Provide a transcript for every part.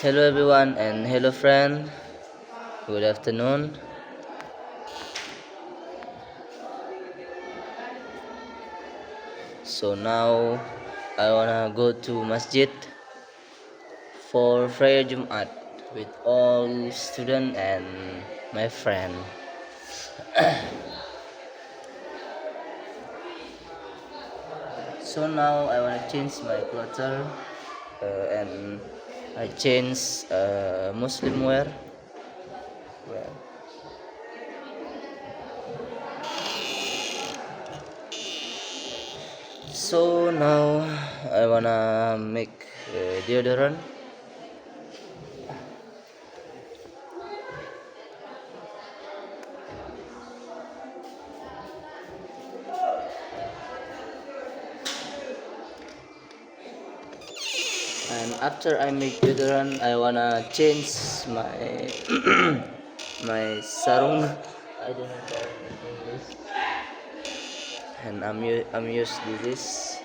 Hello everyone and hello friend. Good afternoon. So now I wanna go to masjid for prayer Jumat with all student and my friend. So now I wanna change my clothes and I change Muslim wear. Well, so now I wanna make deodorant. And after I make deodorant, I wanna change my my sarung. I don't know how in English. And I'm used to this.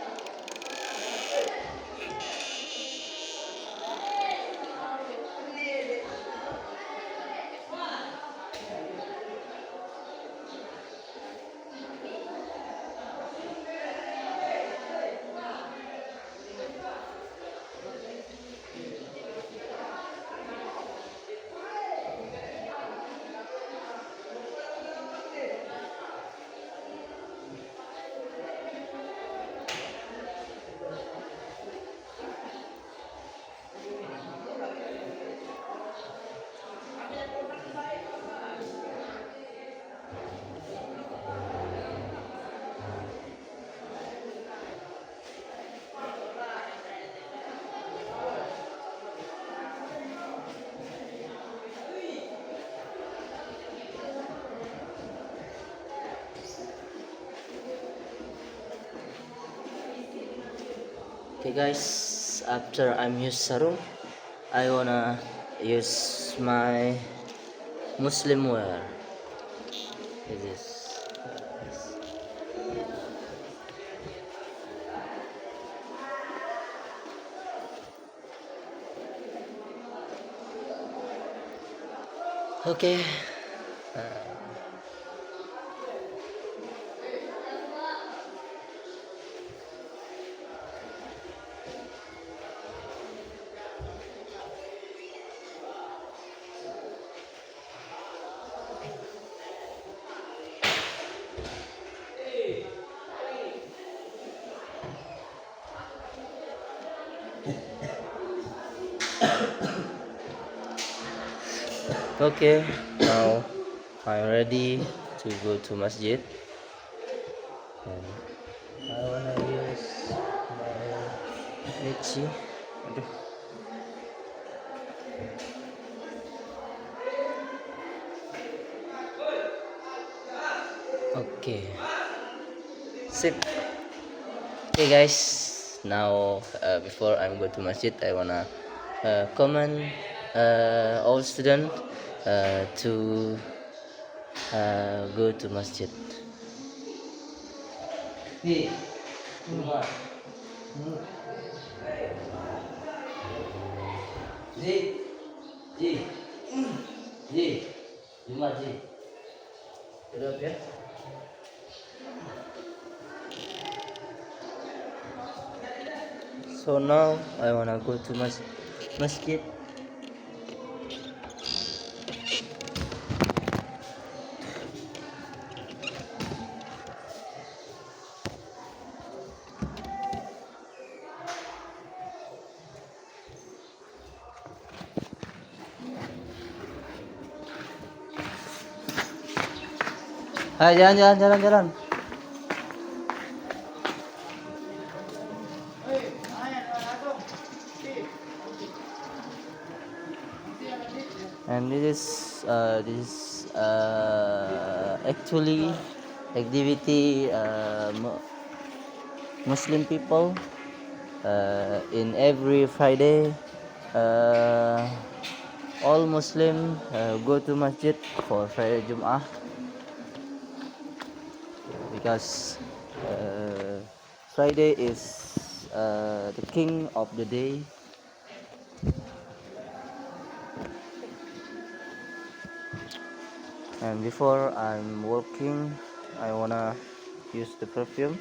Okay guys, after I'm use sarung, I wanna use my Muslim wear. This is okay. Okay, now I'm ready to go to masjid. And I wanna use my Etsy. Aduh. Okay. Sip. Okay guys, now before I'm go to masjid, I wanna comment all student to go to masjid. Ji, Ji, Ji, Ji, Jumat Ji. Udah ya? So now I wanna go to masjid. Ayo jalan. And this is actually activity Muslim people in every Friday. All Muslim go to masjid for prayer Jum'ah because Friday is the king of the day. And before I'm working, I wanna use the perfume.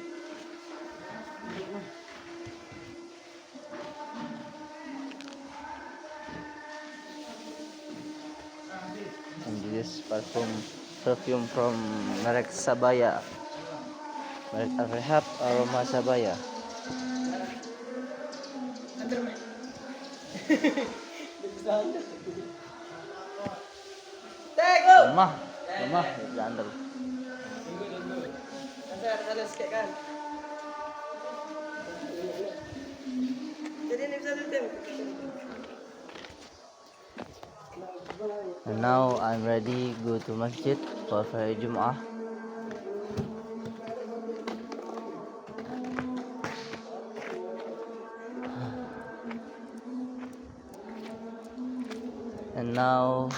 And this is perfume from Merek Sabaya, Merek Rehab Aroma Sabaya. Lemah, lemah, jandel. And now I'm ready go to masjid for Friday Jum'ah. And now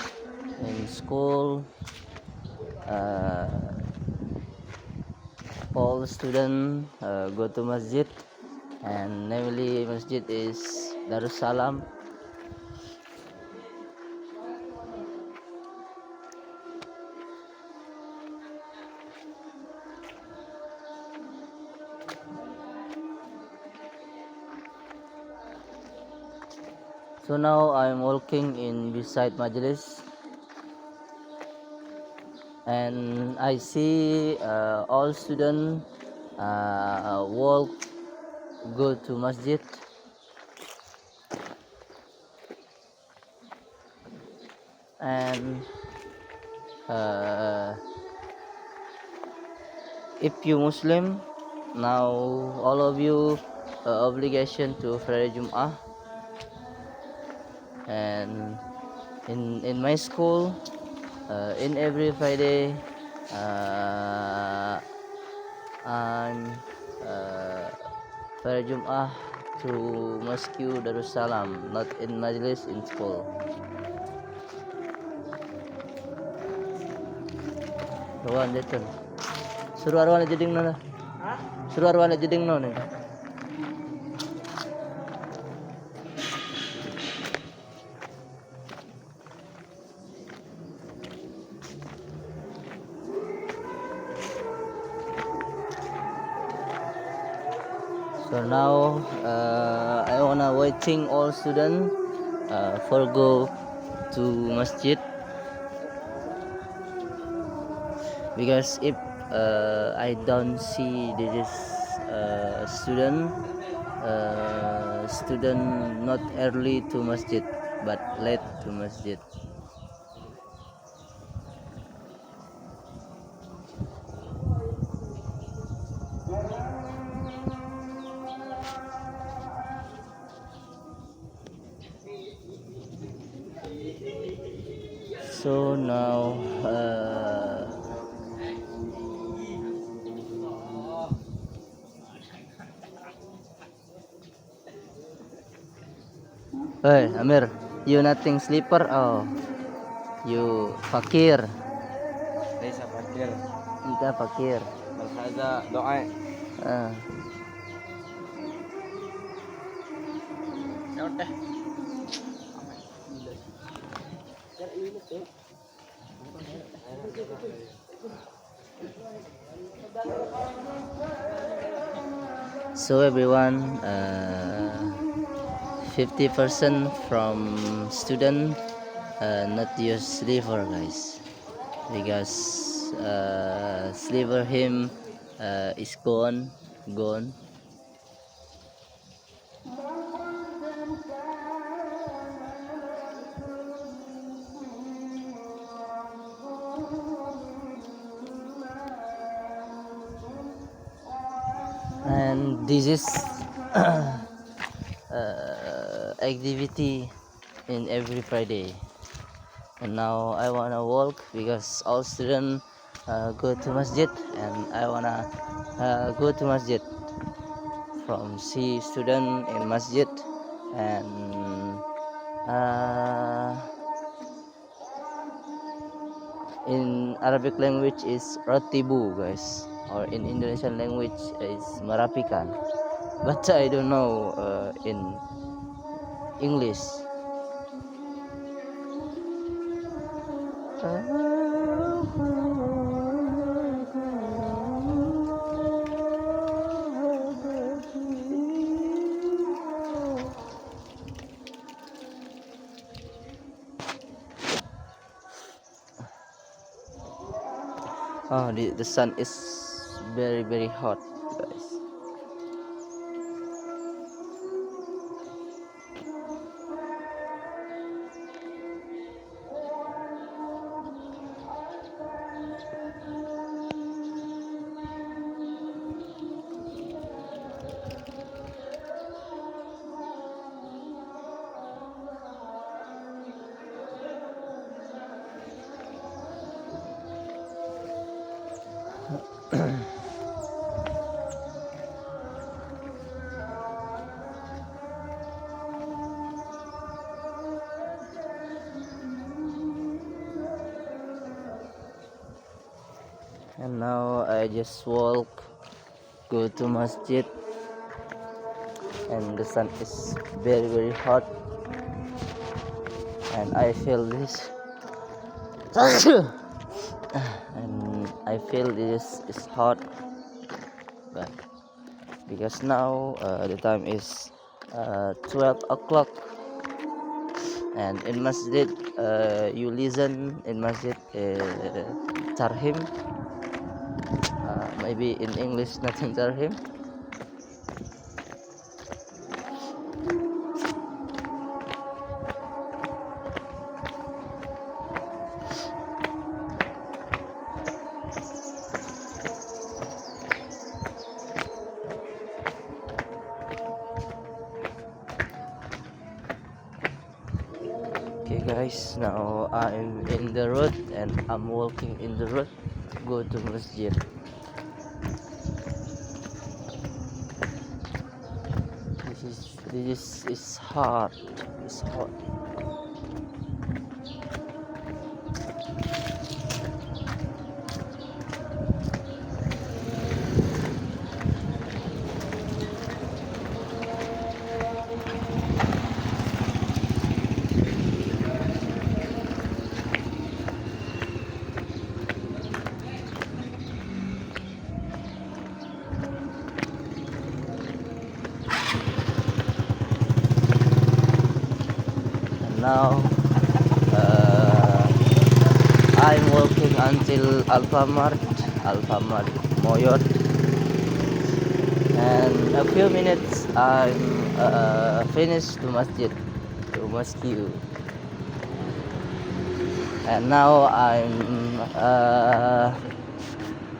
in school, all students go to masjid, and namely masjid is Darussalam. So now I'm walking in beside Majlis, and I see all students walk go to masjid. And if you Muslim, now all of you obligation to Friday Jum'ah. And in my school, in every Friday, I'm Friday Jum'ah to Masjid Darussalam, not in Majlis, in school. Rawan dito. Suruh arwan jeding no. Suruh arwan jeding no nih. So now I wanna waiting all students for go to masjid, because if I don't see this student not early to masjid but late to masjid. So now hey Amir, you nothing sleeper? Oh, you fakir. ليس فقير Ika fakir. بل هذا دعاء. Ya udah. So everyone, 50% from student not use sleeper, guys, because sleeper him is gone. And this is activity in every Friday. And now I wanna walk because all students go to masjid, and I wanna go to masjid from see student in masjid. And in Arabic language is ratibu, guys, or in Indonesian language is merapikan, but I don't know in English. Oh, the sun is very very hot, guys. And now I just go to masjid, and the sun is very very hot, and I feel this, and I feel this is hot, but because now the time is 12 o'clock, and in masjid you listen in masjid tarhim, maybe in English nothing tarhim. Okay guys, now I'm in the road and I'm walking in the road, go to masjid. This is hard. It's hot. And now I'm walking until Alfamart Moyot, and a few minutes I'm finished to masjid, to mosque. And now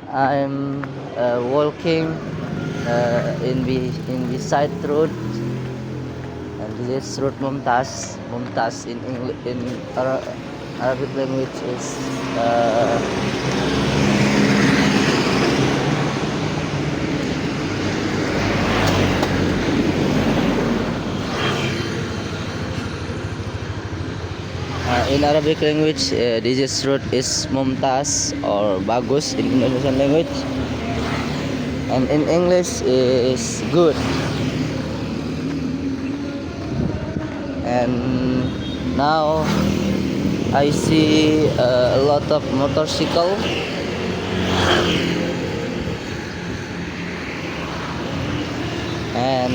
I'm walking in the side road, and this is road Mumtaz in Arabic language is in Arabic language, this road is Mumtaz or Bagus in Indonesian language, and in English is good. And now I see a lot of motorcycle, and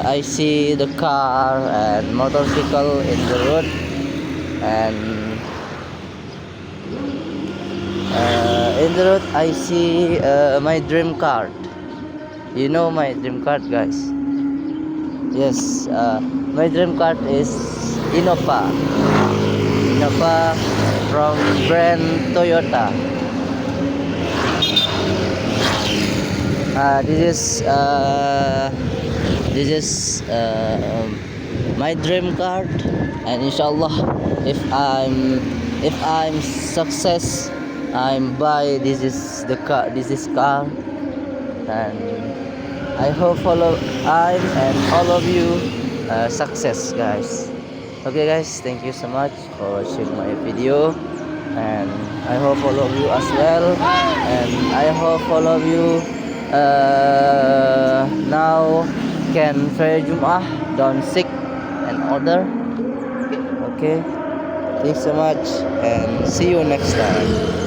I see the car and motorcycle in the road, and in the road I see my dream car. You know my dream car, guys? Yes, my dream car is Innova from brand Toyota. This is my dream car, and inshallah, if I'm success, I'm buy this is car, and I hope I and all of you success, guys. Okay guys, thank you so much for watching my video, and I hope all of you as well, and I hope all of you now can pray Jum'ah, don't sick and order. Okay, thanks so much, and see you next time.